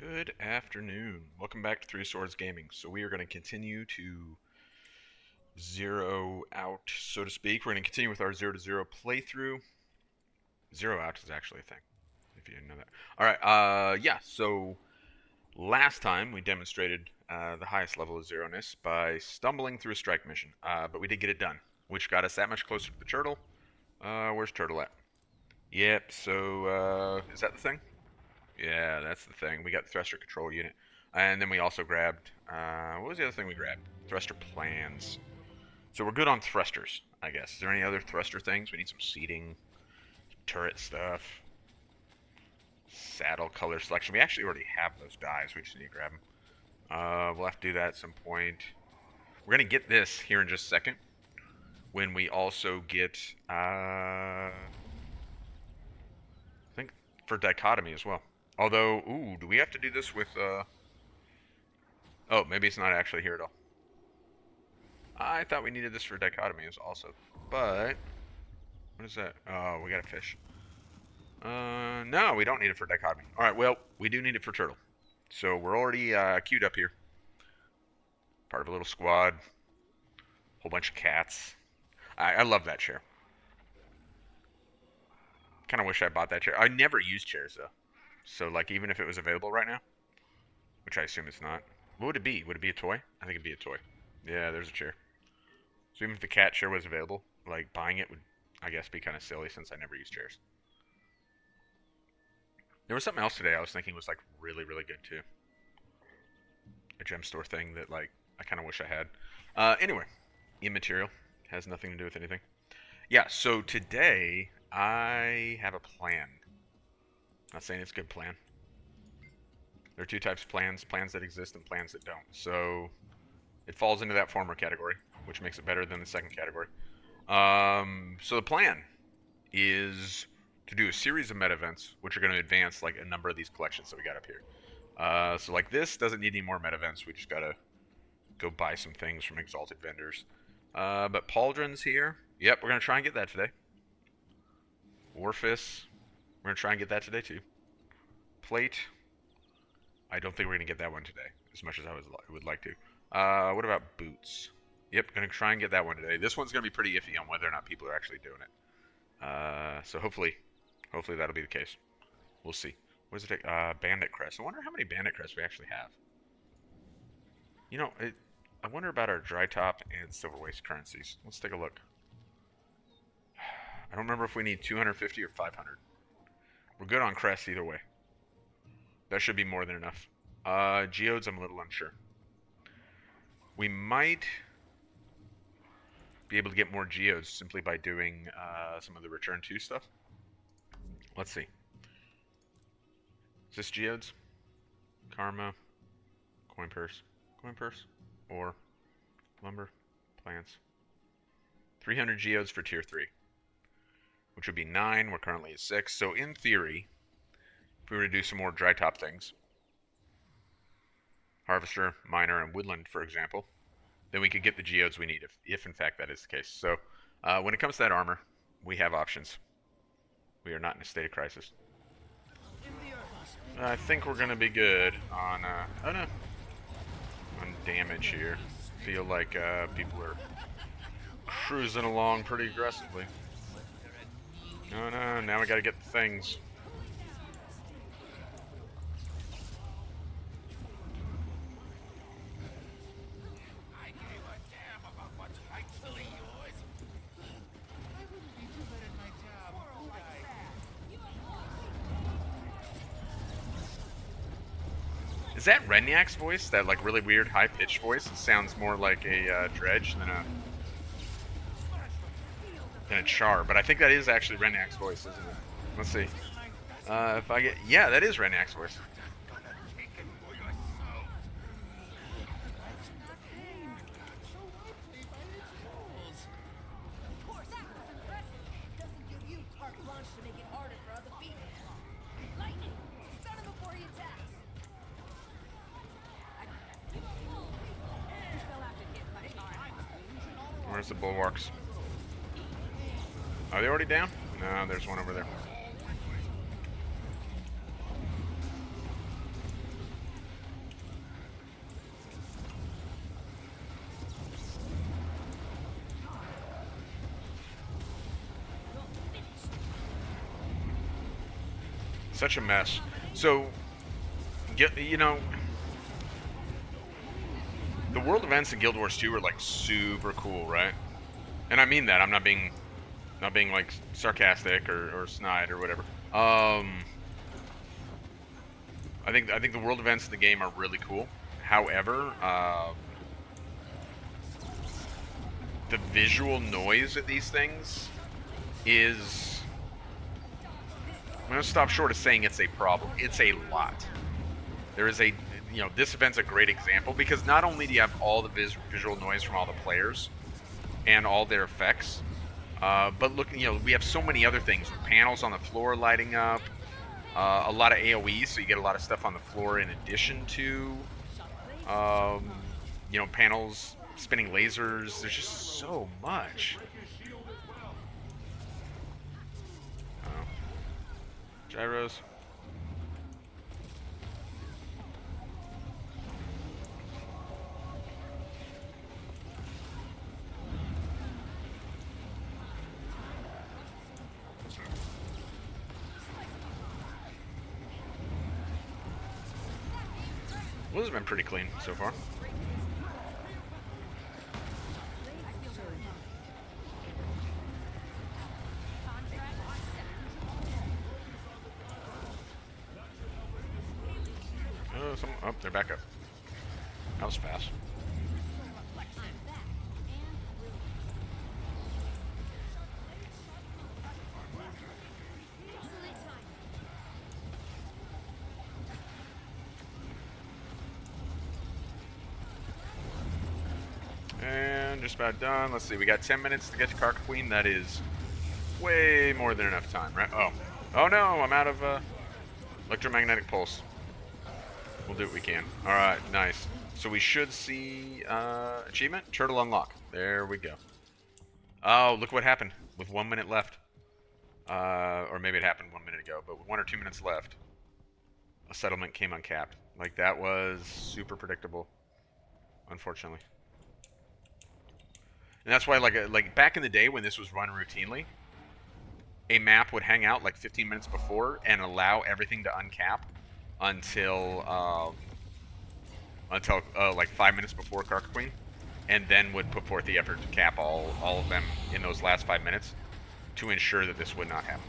Good afternoon. Welcome back to Three Swords Gaming. So we are going to continue to zero out, so to speak. We're going to continue with our 0 to 0 playthrough. Zero out is actually a thing, if you didn't know that. Alright, yeah, so last time we demonstrated the highest level of zero-ness by stumbling through a strike mission. But we did get it done, which got us that much closer to the turtle. Where's Turtle at? Yep, so, is that the thing? Yeah, that's the thing. We got the thruster control unit. And then we also grabbed, what was the other thing we grabbed? Thruster plans. So we're good on thrusters, I guess. Is there any other thruster things? We need some seating, some turret stuff, saddle color selection. We actually already have those dies. We just need to grab them. We'll have to do that at some point. We're going to get this here in just a second. When we also get, I think for dichotomy as well. Although, ooh, do we have to do this with, oh, maybe it's not actually here at all. I thought we needed this for dichotomy also. But, what is that? Oh, we got a fish. No, we don't need it for dichotomy. Alright, well, we do need it for turtle. So we're already queued up here. Part of a little squad. Whole bunch of cats. I love that chair. Kind of wish I bought that chair. I never use chairs, though. So, like, even if it was available right now, which I assume it's not, what would it be? Would it be a toy? I think it'd be a toy. Yeah, there's a chair. So even if the cat chair was available, like, buying it would, I guess, be kind of silly since I never use chairs. There was something else today I was thinking was, like, really, really good, too. A gem store thing that, like, I kind of wish I had. Anyway, immaterial. Has nothing to do with anything. Yeah, so today, I have a plan. Not saying it's a good plan. There are two types of plans, plans that exist and plans that don't. So it falls into that former category, which makes it better than the second category. So the plan is to do a series of meta events, which are going to advance like a number of these collections that we got up here. So like this doesn't need any more meta events. We just got to go buy some things from exalted vendors. But Pauldron's here. Yep, we're going to try and get that today. Orphis. We're going to try and get that today, too. Plate. I don't think we're going to get that one today, as much as I would like to. What about boots? Yep, going to try and get that one today. This one's going to be pretty iffy on whether or not people are actually doing it. So hopefully that'll be the case. We'll see. What does it take? Bandit Crest. I wonder how many Bandit Crests we actually have. You know, I wonder about our dry top and silver waste currencies. Let's take a look. I don't remember if we need 250 or 500. We're good on crests either way. That should be more than enough. Geodes, I'm a little unsure. We might be able to get more geodes simply by doing some of the return to stuff. Let's see. Is this geodes? Karma, coin purse, or lumber, plants. 300 geodes for tier 3. Which would be 9. We're currently at 6. So in theory, if we were to do some more dry top things, harvester, miner, and woodland, for example, then we could get the geodes we need if in fact that is the case. So when it comes to that armor, we have options. We are not in a state of crisis. I think we're going to be good on, on damage here. Feel like people are cruising along pretty aggressively. No, now we gotta get the things. Is that Renyak's voice? That like really weird high-pitched voice? It sounds more like a Dredge than a Char, but I think that is actually Renyak's voice, isn't it? Let's see. If I get... Yeah, that is Renyak's voice. Where's the bulwarks? Are they already down? No, there's one over there. Such a mess. So, you know, the world events in Guild Wars 2 are like super cool, right? And I mean that. I'm not being like sarcastic or snide or whatever. I think the world events in the game are really cool. However, the visual noise of these things is, I'm gonna stop short of saying it's a problem. It's a lot. There is a, you know, this event's a great example because not only do you have all the visual noise from all the players and all their effects, but look, you know, we have so many other things with panels on the floor lighting up, a lot of AoEs, so you get a lot of stuff on the floor in addition to, you know, panels spinning lasers. There's just so much. Gyros. Well, this has been pretty clean so far. Oh, they're back up. That was fast. And just about done. Let's see, we got 10 minutes to get to Karka Queen. That is way more than enough time, right? Oh no, I'm out of electromagnetic pulse. We'll do what we can. Alright, nice. So we should see achievement, turtle unlock. There we go. Oh, look what happened with 1 minute left. Or maybe it happened 1 minute ago, but with 1 or 2 minutes left, a settlement came uncapped. Like, that was super predictable, unfortunately. And that's why, like back in the day when this was run routinely, a map would hang out like 15 minutes before and allow everything to uncap until like 5 minutes before Karka Queen, and then would put forth the effort to cap all of them in those last 5 minutes to ensure that this would not happen.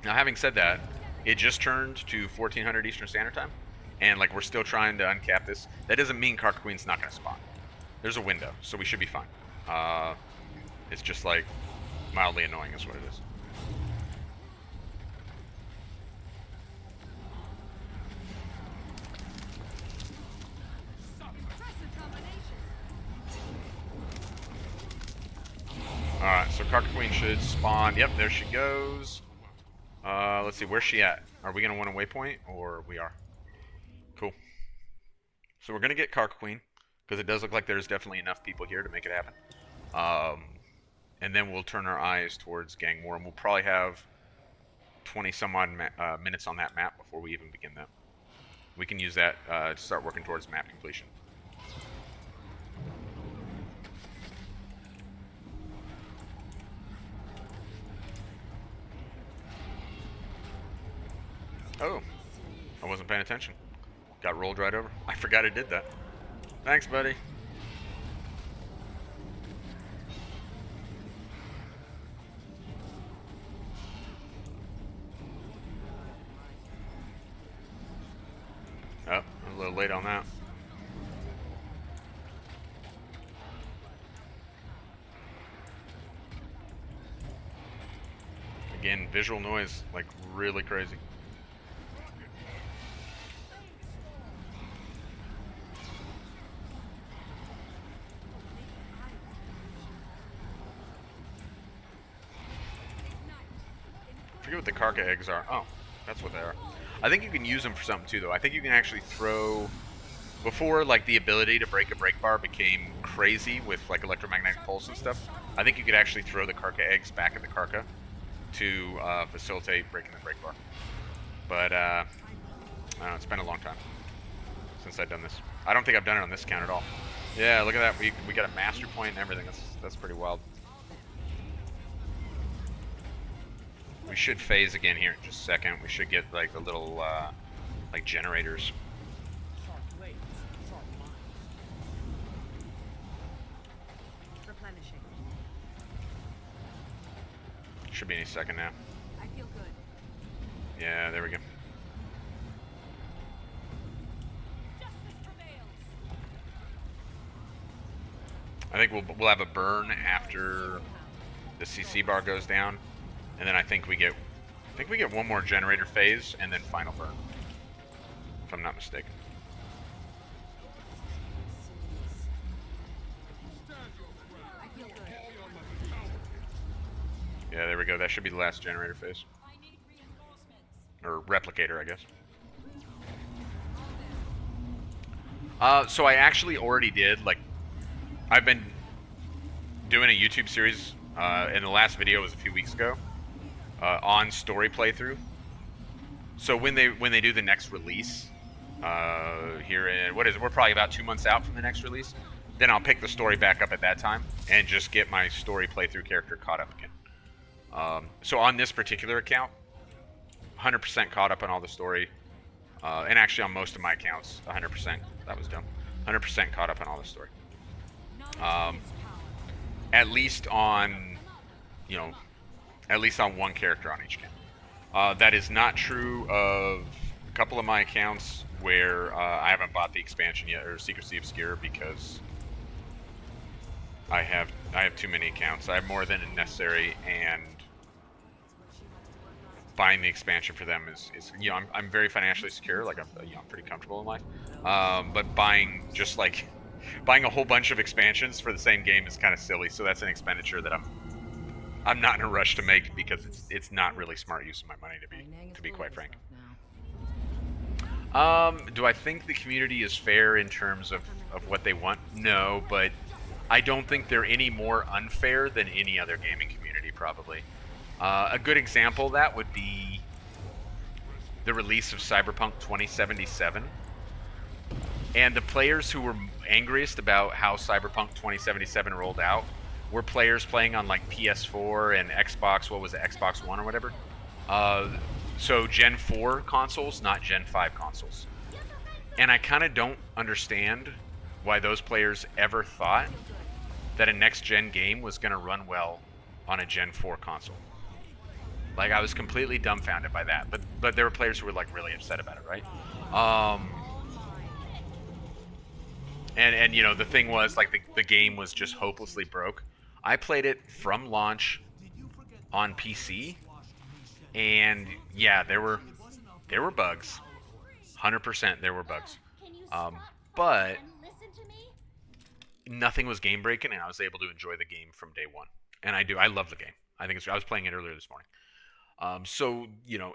Now, having said that, it just turned to 1400 Eastern Standard Time, and like we're still trying to uncap this. That doesn't mean Karka Queen's not going to spawn. There's a window, so we should be fine. It's just like mildly annoying is what it is. Alright, so Karka Queen should spawn. Yep, there she goes. Let's see, where's she at? Are we going to want a waypoint, or we are? Cool. So we're going to get Karka Queen, because it does look like there's definitely enough people here to make it happen. And then we'll turn our eyes towards Gang War, and we'll probably have 20 some odd minutes on that map before we even begin that. We can use that to start working towards map completion. Oh, I wasn't paying attention. Got rolled right over. I forgot I did that. Thanks, buddy. Oh, I'm a little late on that. Again, visual noise, like really crazy. I forget what the Karka eggs are. Oh, that's what they are. I think you can use them for something too, though. I think you can actually throw... Before, like, the ability to break a break bar became crazy with, like, electromagnetic pulse and stuff, I think you could actually throw the Karka eggs back at the Karka to facilitate breaking the break bar. But, I don't know, it's been a long time since I've done this. I don't think I've done it on this account at all. Yeah, look at that. We got a master point and everything. That's pretty wild. should phase again here in just a second. We should get like the little like generators. Replenishing. Should be any second now. I feel good. Yeah, there we go. I think we'll have a burn after the CC bar goes down, and then I think we get one more generator phase and then final burn, if I'm not mistaken. I feel good. Yeah, there we go. That should be the last generator phase, or replicator, I guess. So I actually already did, like, I've been doing a YouTube series, and the last video was a few weeks ago, on story playthrough. So when they do the next release, here in, what is it, we're probably about 2 months out from the next release, then I'll pick the story back up at that time and just get my story playthrough character caught up again. So on this particular account, 100% caught up on all the story, and actually on most of my accounts, 100%, that was dumb, 100% caught up on all the story. At least on, at least on one character on each account. That is not true of a couple of my accounts where I haven't bought the expansion yet, or Secrecy Obscure, because I have too many accounts. I have more than necessary, and buying the expansion for them is I'm very financially secure. Like I'm pretty comfortable in life. But buying a whole bunch of expansions for the same game is kind of silly. So that's an expenditure that I'm not in a rush to make, because it's not really smart use of my money, to be quite frank. Do I think the community is fair in terms of what they want? No, but I don't think they're any more unfair than any other gaming community, probably. A good example of that would be the release of Cyberpunk 2077. And the players who were angriest about how Cyberpunk 2077 rolled out were players playing on like PS4 and Xbox, what was it, Xbox One or whatever. So Gen 4 consoles, not Gen 5 consoles. And I kind of don't understand why those players ever thought that a next-gen game was going to run well on a Gen 4 console. Like, I was completely dumbfounded by that. But there were players who were like really upset about it, right? And the thing was, like, the game was just hopelessly broke. I played it from launch on PC, and yeah, there were bugs. 100% there were bugs. But nothing was game breaking, and I was able to enjoy the game from day one. And I love the game. I was playing it earlier this morning. So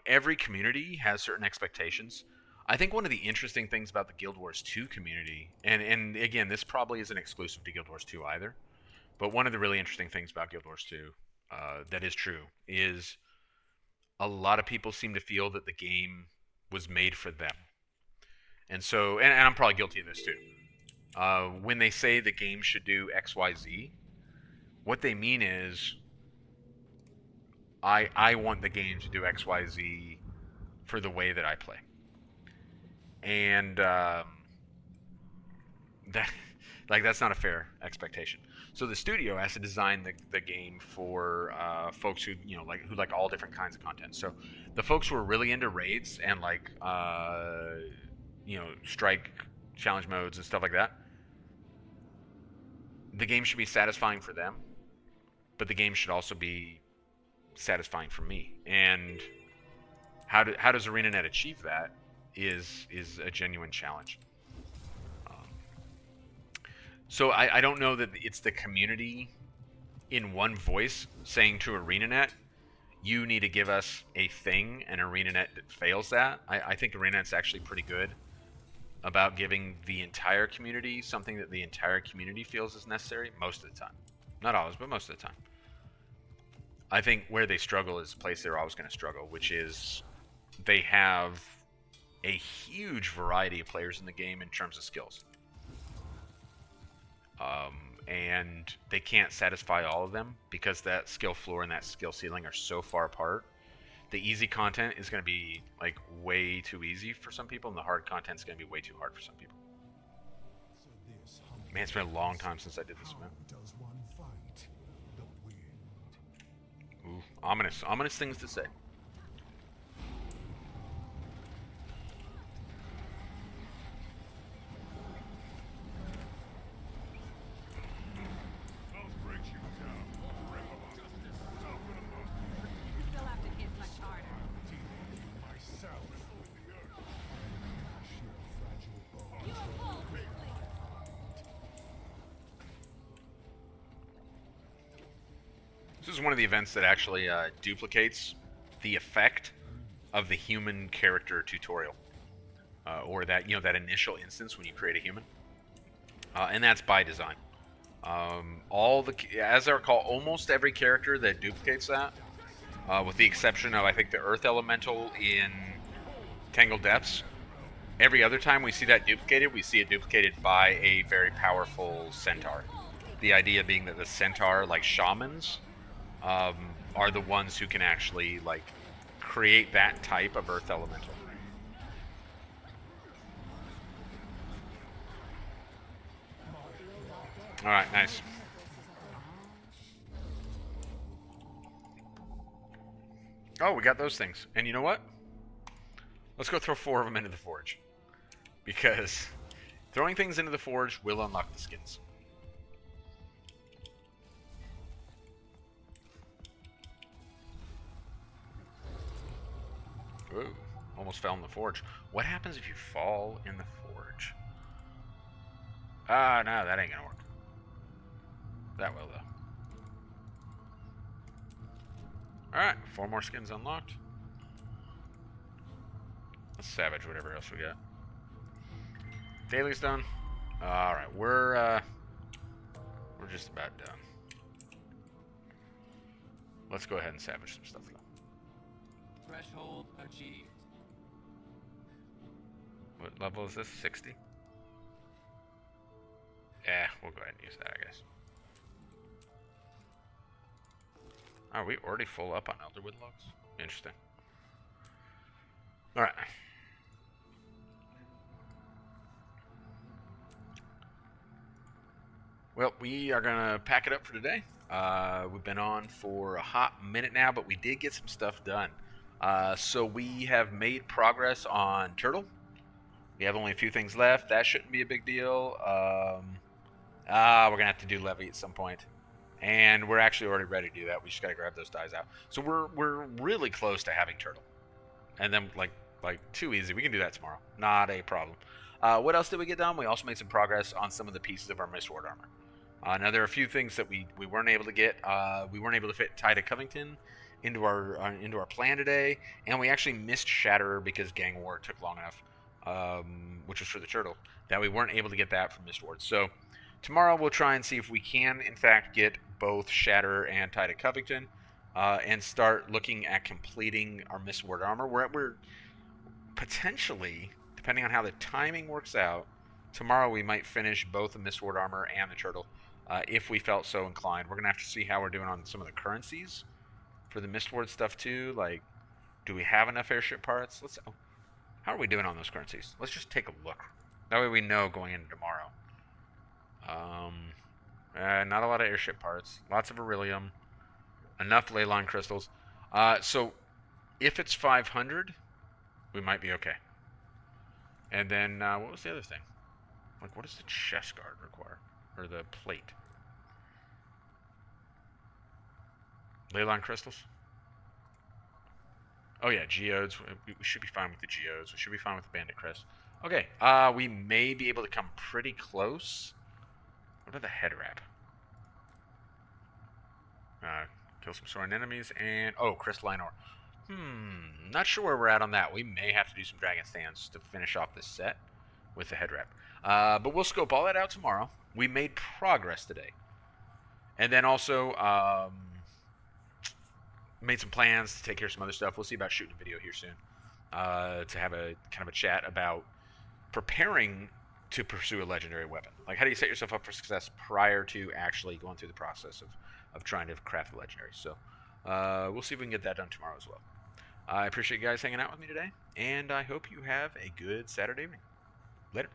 every community has certain expectations. I think one of the interesting things about the Guild Wars 2 community, and again, this probably isn't exclusive to Guild Wars 2 either, but one of the really interesting things about Guild Wars 2 that is true is a lot of people seem to feel that the game was made for them. And so, and I'm probably guilty of this too. When they say the game should do XYZ, what they mean is, I want the game to do XYZ for the way that I play. And that's not a fair expectation. So the studio has to design the game for folks who like all different kinds of content. So the folks who are really into raids and strike challenge modes and stuff like that, the game should be satisfying for them, but the game should also be satisfying for me. And how does ArenaNet achieve that is a genuine challenge. So I don't know that it's the community in one voice saying to ArenaNet, you need to give us a thing, and ArenaNet fails that. I think ArenaNet's actually pretty good about giving the entire community something that the entire community feels is necessary most of the time. Not always, but most of the time. I think where they struggle is the place they're always going to struggle, which is they have a huge variety of players in the game in terms of skills. And they can't satisfy all of them because that skill floor and that skill ceiling are so far apart the easy content is going to be like way too easy for some people, and the hard content is going to be way too hard for some people. Man, it's been a long time since I did this event. Ooh, ominous things to say. Still have to hit much harder. You are full, quickly. This is one of the events that actually duplicates the effect of the human character tutorial, or that that initial instance when you create a human, and that's by design. As I recall, almost every character that duplicates that, with the exception of I think the Earth Elemental in Tangled Depths. Every other time we see that duplicated, we see it duplicated by a very powerful centaur. The idea being that the centaur, like shamans, are the ones who can actually like create that type of Earth Elemental. All right, nice. Oh, we got those things. And you know what? Let's go throw 4 of them into the forge. Because throwing things into the forge will unlock the skins. Ooh, almost fell in the forge. What happens if you fall in the forge? Ah, no, that ain't gonna work. That will, though. Alright, 4 more skins unlocked. Let's savage whatever else we got. Daily's done. Alright, we're just about done. Let's go ahead and savage some stuff, though. Threshold achieved. What level is this? 60? Yeah, we'll go ahead and use that, I guess. Are we already full up on Elderwood logs? Interesting. Alright. Well, we are going to pack it up for today. We've been on for a hot minute now, but we did get some stuff done. So we have made progress on Turtle. We have only a few things left. That shouldn't be a big deal. We're going to have to do Levy at some point. And we're actually already ready to do that. We just got to grab those dies out. So we're really close to having Turtle. And then, like too easy. We can do that tomorrow. Not a problem. What else did we get done? We also made some progress on some of the pieces of our Mistward Armor. Now, there are a few things that we weren't able to get. We weren't able to fit Tide of Covington into our plan today. And we actually missed Shatterer because Gang War took long enough, which was for the Turtle, that we weren't able to get that from Mistward. So tomorrow we'll try and see if we can, in fact, get both Shatterer and Tide of Covington, and start looking at completing our Mistward Armor. We're potentially, depending on how the timing works out, tomorrow we might finish both the Mistward Armor and the Turtle, if we felt so inclined. We're going to have to see how we're doing on some of the currencies for the Mistward stuff too. Like, do we have enough airship parts? How are we doing on those currencies? Let's just take a look. That way we know going into tomorrow. Not a lot of airship parts. Lots of beryllium. Enough ley line crystals. So if it's 500, we might be okay. And then, what was the other thing? Like, what does the chest guard require? Or the plate? Ley line crystals? Oh yeah, geodes. We should be fine with the geodes. We should be fine with the bandit crest. Okay, we may be able to come pretty close. What about the head wrap? Kill some soaring enemies and... Oh, crystalline ore. Not sure where we're at on that. We may have to do some dragon stands to finish off this set with the head wrap. But we'll scope all that out tomorrow. We made progress today. And then also made some plans to take care of some other stuff. We'll see about shooting a video here soon. To have a kind of a chat about preparing to pursue a legendary weapon. Like, how do you set yourself up for success prior to actually going through the process of trying to craft a legendary? So we'll see if we can get that done tomorrow as well. I appreciate you guys hanging out with me today, and I hope you have a good Saturday evening. Later.